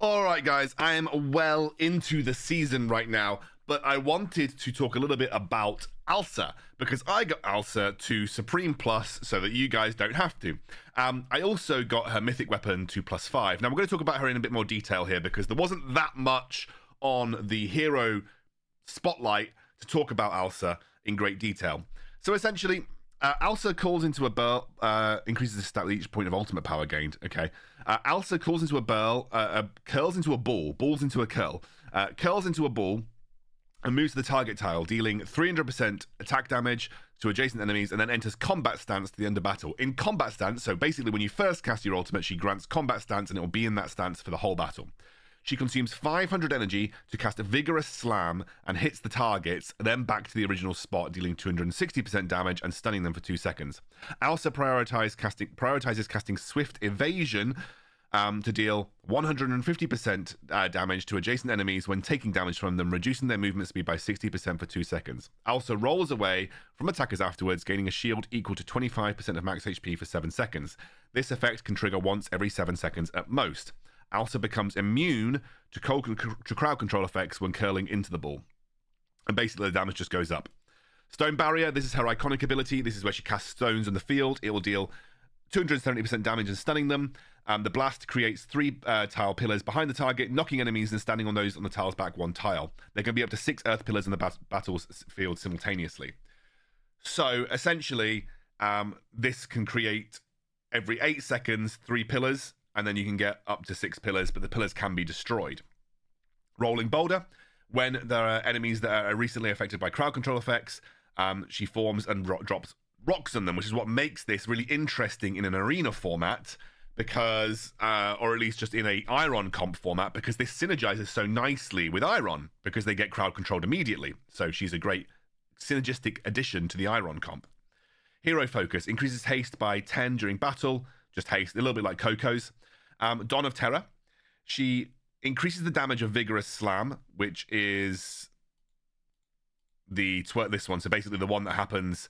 Alright guys, I am well into the season right now, but I wanted to talk a little bit about Alsa, because I got Alsa to Supreme Plus so that you guys don't have to. I also got her Mythic Weapon to +5. Now we're going to talk about her in a bit more detail here, because there wasn't that much on the hero spotlight to talk about Alsa in great detail. So essentially, Alsa calls into a burl, increases the stat with each point of ultimate power gained. Okay. Alsa calls into a burl, curls into a ball, balls into a curl, curls into a ball, and moves to the target tile, dealing 300% attack damage to adjacent enemies, and then enters combat stance to the end of battle. In combat stance, so basically when you first cast your ultimate, she grants combat stance, and it will be in that stance for the whole battle. She consumes 500 energy to cast a vigorous slam and hits the targets, then back to the original spot, dealing 260% damage and stunning them for 2 seconds. Alsa prioritizes casting swift evasion to deal 150% damage to adjacent enemies when taking damage from them, reducing their movement speed by 60% for 2 seconds. Alsa rolls away from attackers afterwards, gaining a shield equal to 25% of max HP for 7 seconds. This effect can trigger once every 7 seconds at most. Alsa becomes immune to crowd control effects when curling into the ball. And basically the damage just goes up. Stone Barrier, this is her iconic ability. This is where she casts stones on the field. It will deal 270% damage and stunning them. The blast creates 3 tile pillars behind the target, knocking enemies and standing on those on the tiles back 1 tile. There can be up to 6 earth pillars in the battlefield simultaneously. So essentially, this can create every 8 seconds 3 pillars, and then you can get up to 6 pillars, but the pillars can be destroyed. Rolling Boulder, when there are enemies that are recently affected by crowd control effects, she forms and drops rocks on them, which is what makes this really interesting in an arena format, because, or at least just in a Eironn Comp format, because this synergizes so nicely with Eironn, because they get crowd controlled immediately. So she's a great synergistic addition to the Eironn Comp. Hero Focus increases haste by 10 during battle, just haste, a little bit like Coco's. Dawn of Terror, she increases the damage of Vigorous Slam, which is this one, so basically the one that happens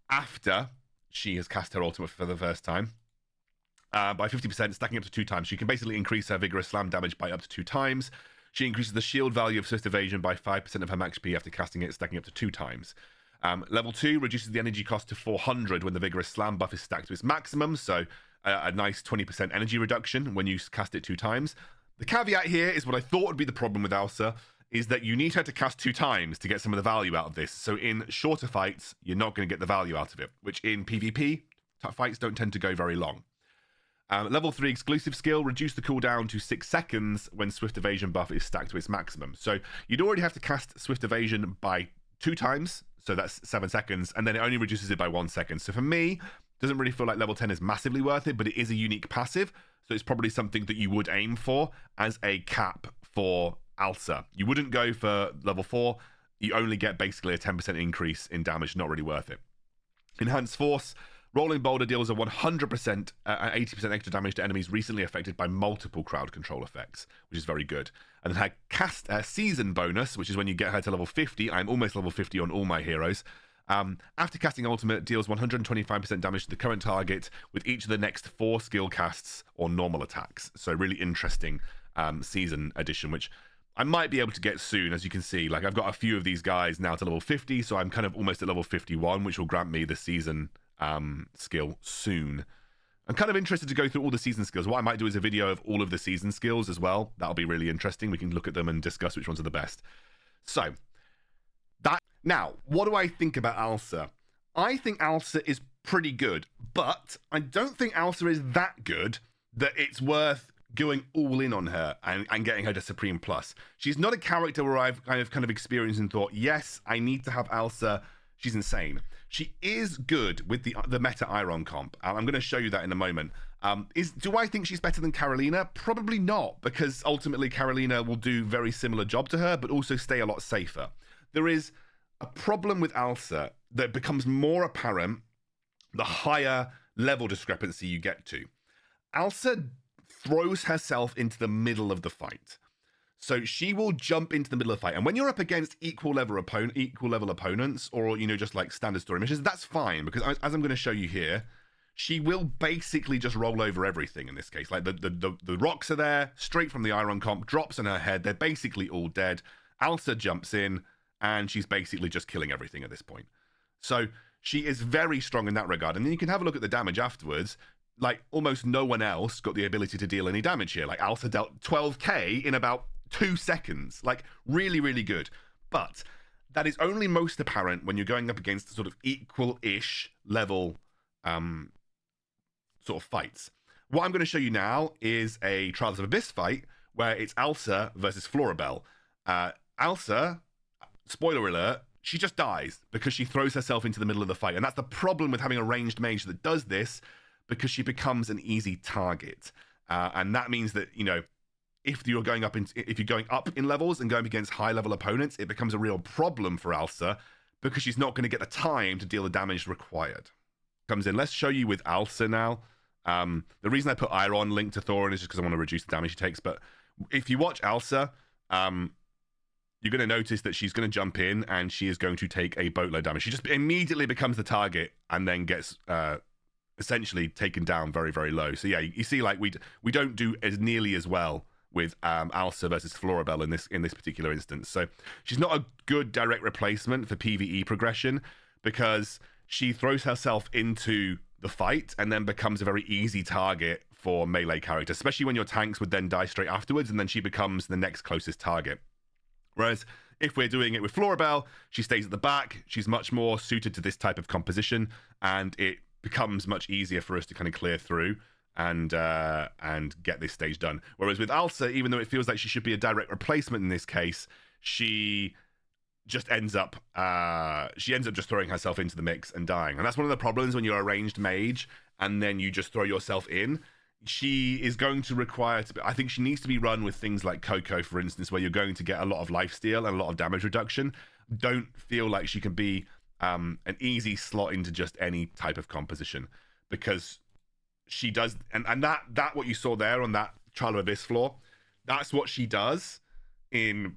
after she has cast her ultimate for the first time, by 50%, stacking up to 2 times. She can basically increase her Vigorous Slam damage by up to 2 times. She increases the shield value of Swift Evasion by 5% of her max HP after casting it, stacking up to 2 times. Level 2 reduces the energy cost to 400 when the Vigorous Slam buff is stacked to its maximum, so a nice 20% energy reduction when you cast it 2 times. The caveat here is what I thought would be the problem with Alsa, is that you need her to cast 2 times to get some of the value out of this. So in shorter fights, you're not going to get the value out of it, which in PvP, fights don't tend to go very long. Level 3 exclusive skill, reduce the cooldown to 6 seconds when Swift Evasion buff is stacked to its maximum. So you'd already have to cast Swift Evasion by 2 times, so that's 7 seconds, and then it only reduces it by 1 second. So for me, doesn't really feel like level 10 is massively worth it, but it is a unique passive, so it's probably something that you would aim for as a cap for Alsa. You wouldn't go for level 4, you only get basically a 10% increase in damage, not really worth it. Enhanced Force, Rolling Boulder deals a 100% 80% extra damage to enemies recently affected by multiple crowd control effects, which is very good. And then her season bonus, which is when you get her to level 50. I'm almost level 50 on all my heroes. After casting ultimate, deals 125% damage to the current target with each of the next 4 skill casts or normal attacks. So really interesting season addition, which I might be able to get soon. As you can see, like I've got a few of these guys now to level 50, so I'm kind of almost at level 51, which will grant me the season skill soon. I'm kind of interested to go through all the season skills. What I might do is a video of all of the season skills as well. That'll be really interesting. We can look at them and discuss which ones are the best. So now, what do I think about Alsa? I think Alsa is pretty good, but I don't think Alsa is that good that it's worth going all in on her and getting her to Supreme Plus. She's not a character where I've kind of experienced and thought, yes, I need to have Alsa. She's insane. She is good with the meta Eironn Comp. I'm going to show you that in a moment. Do I think she's better than Carolina? Probably not, because ultimately Carolina will do very similar job to her, but also stay a lot safer. There is a problem with Alsa that becomes more apparent the higher level discrepancy you get to. Alsa throws herself into the middle of the fight. So she will jump into the middle of the fight. And when you're up against equal level opponents, or, just like standard story missions, that's fine, because as I'm going to show you here, she will basically just roll over everything in this case. Like the rocks are there, straight from the Eironn Comp, drops on her head. They're basically all dead. Alsa jumps in, and she's basically just killing everything at this point. So she is very strong in that regard. And then you can have a look at the damage afterwards. Like, almost no one else got the ability to deal any damage here. Like, Alsa dealt 12k in about 2 seconds. Like, really, really good. But that is only most apparent when you're going up against sort of equal-ish level sort of fights. What I'm going to show you now is a Trials of Abyss fight where it's Alsa versus Florabelle. Alsa, spoiler alert, she just dies because she throws herself into the middle of the fight. And that's the problem with having a ranged mage that does this, because she becomes an easy target. And that means that, you know, if you're going up in levels and going against high level opponents, it becomes a real problem for Alsa because she's not going to get the time to deal the damage required. Comes in. Let's show you with Alsa now. The reason I put Eironn linked to Thorin is just because I want to reduce the damage she takes. But if you watch Alsa, you're going to notice that she's going to jump in and she is going to take a boatload damage. She just immediately becomes the target and then gets essentially taken down very, very low. So yeah, you see, like, we don't do as nearly as well with Alsa versus Florabelle in this particular instance. So she's not a good direct replacement for PvE progression because she throws herself into the fight and then becomes a very easy target for melee characters, especially when your tanks would then die straight afterwards, and then she becomes the next closest target. Whereas if we're doing it with Florabelle, she stays at the back. She's much more suited to this type of composition, and it becomes much easier for us to kind of clear through and get this stage done. Whereas with Alsa, even though it feels like she should be a direct replacement in this case, she just ends up just throwing herself into the mix and dying. And that's one of the problems when you're a ranged mage and then you just throw yourself in. She is going to require I think she needs to be run with things like Coco, for instance, where you're going to get a lot of lifesteal and a lot of damage reduction. Don't feel like she can be an easy slot into just any type of composition, because she does, and that what you saw there on that Trial of Abyss floor, that's what she does in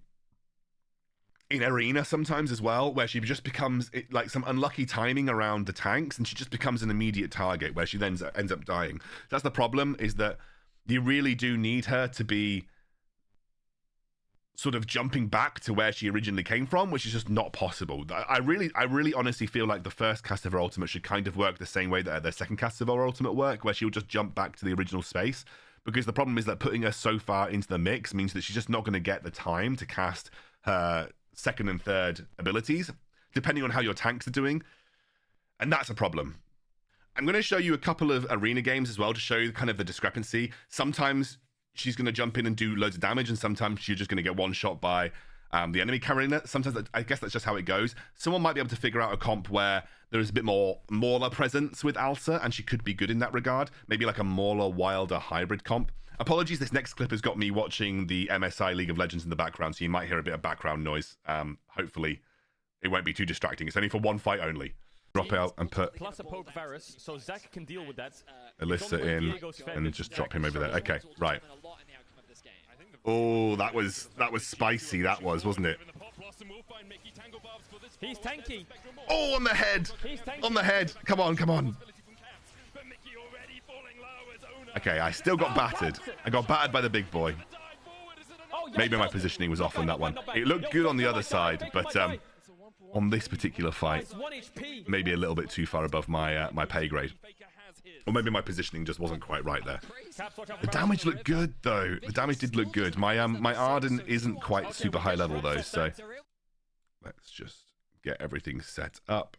Arena sometimes as well, where she just becomes like some unlucky timing around the tanks, and she just becomes an immediate target where she then ends up dying. That's the problem, is that you really do need her to be sort of jumping back to where she originally came from, which is just not possible. I really honestly feel like the first cast of her ultimate should kind of work the same way that the second cast of her ultimate work, where she'll just jump back to the original space, because the problem is that putting her so far into the mix means that she's just not going to get the time to cast her second and third abilities, depending on how your tanks are doing, and that's a problem. I'm going to show you a couple of arena games as well to show you kind of the discrepancy. Sometimes she's going to jump in and do loads of damage, and sometimes you're just going to get one shot by the enemy carrying it. Sometimes I guess that's just how it goes. Someone might be able to figure out a comp where there is a bit more Mauler presence with Alsa, and she could be good in that regard. Maybe like a Mauler Wilder hybrid comp. Apologies, this next clip has got me watching the MSI League of Legends in the background, so you might hear a bit of background noise. Hopefully it won't be too distracting. It's only for one fight only. Drop out and put plus a poke Varus, so Zach can deal with that. Alyssa in and just drop him over there. Okay, right. Oh, that was spicy. That was, wasn't it? He's tanky. Oh, on the head. On the head. Come on, come on. Okay, I still got battered. I got battered by the big boy. Maybe my positioning was off on that one. It looked good on the other side, but on this particular fight, maybe a little bit too far above my my pay grade. Or maybe my positioning just wasn't quite right there. The damage looked good, though. The damage did look good. My my Arden isn't quite super high level, though, so let's just get everything set up.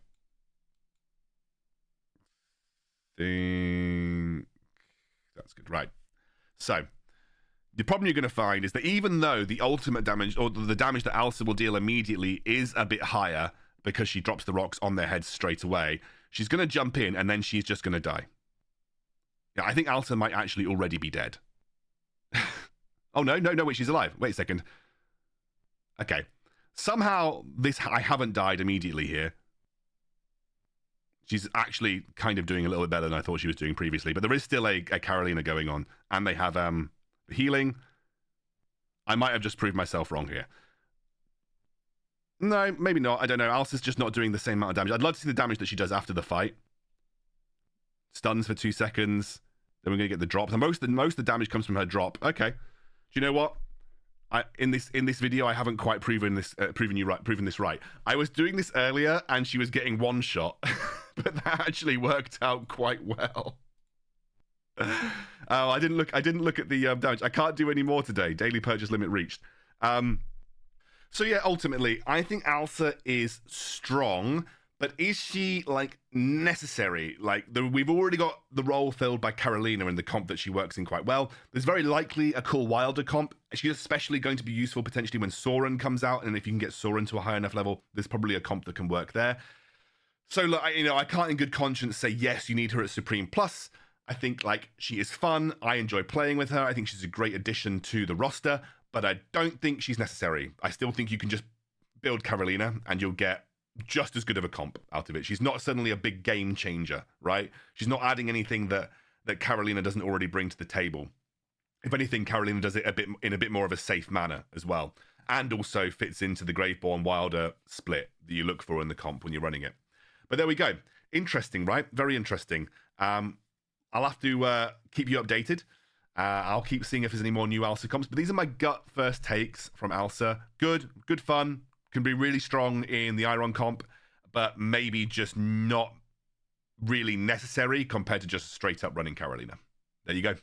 That's good, right? So the problem you're going to find is that even though the ultimate damage, or the damage that Alsa will deal immediately, is a bit higher because she drops the rocks on their heads straight away, she's going to jump in and then she's just going to die. Yeah, I think Alsa might actually already be dead. Oh, no, wait, she's alive. Wait a second. Okay. Somehow, I haven't died immediately here. She's actually kind of doing a little bit better than I thought she was doing previously, but there is still a Carolina going on, and they have healing. I might have just proved myself wrong here. No, maybe not. I don't know. Alsa's just not doing the same amount of damage. I'd love to see the damage that she does after the fight. stuns for 2 seconds. Then we're going to get the drops. And most of the damage comes from her drop. Okay. Do you know what? In this video, I haven't quite proven this right. I was doing this earlier, and she was getting one shot, but that actually worked out quite well. Oh, I didn't look at the damage. I can't do any more today. Daily purchase limit reached. So yeah, ultimately, I think Alsa is strong, but is she like necessary? Like we've already got the role filled by Carolina in the comp that she works in quite well. There's very likely a cool Wilder comp. She's especially going to be useful potentially when Soren comes out, and if you can get Soren to a high enough level, there's probably a comp that can work there. So look, I can't in good conscience say yes, you need her at Supreme Plus. I think like she is fun. I enjoy playing with her. I think she's a great addition to the roster, but I don't think she's necessary. I still think you can just build Carolina and you'll get just as good of a comp out of it. She's not suddenly a big game changer, right? She's not adding anything that Carolina doesn't already bring to the table. If anything, Carolina does it in a bit more of a safe manner as well, and also fits into the Graveborn Wilder split that you look for in the comp when you're running it. But there we go. Interesting, right? Very interesting. I'll have to keep you updated. I'll keep seeing if there's any more new Alsa comps. But these are my gut first takes from Alsa. Good fun. Can be really strong in the Eironn comp, but maybe just not really necessary compared to just straight up running Carolina. There you go.